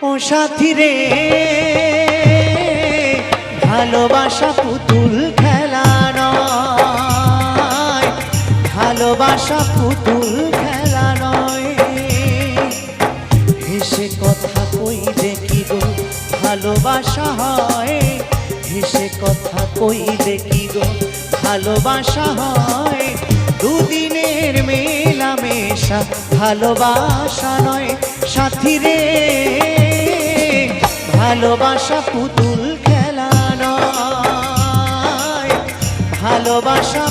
ও সাথী রে ভালোবাসা পুতুল খেলা নয়, ভালোবাসা পুতুল খেলা নয়। হেসে কথা কই দেখি গো ভালোবাসা হয়, হেসে কথা কই দেখি গো ভালোবাসা হয়। দুদিনের মেলামেশা ভালোবাসা নয় সাথী রে, ভালোবাসা পুতুল খেলা নয়, ভালোবাসা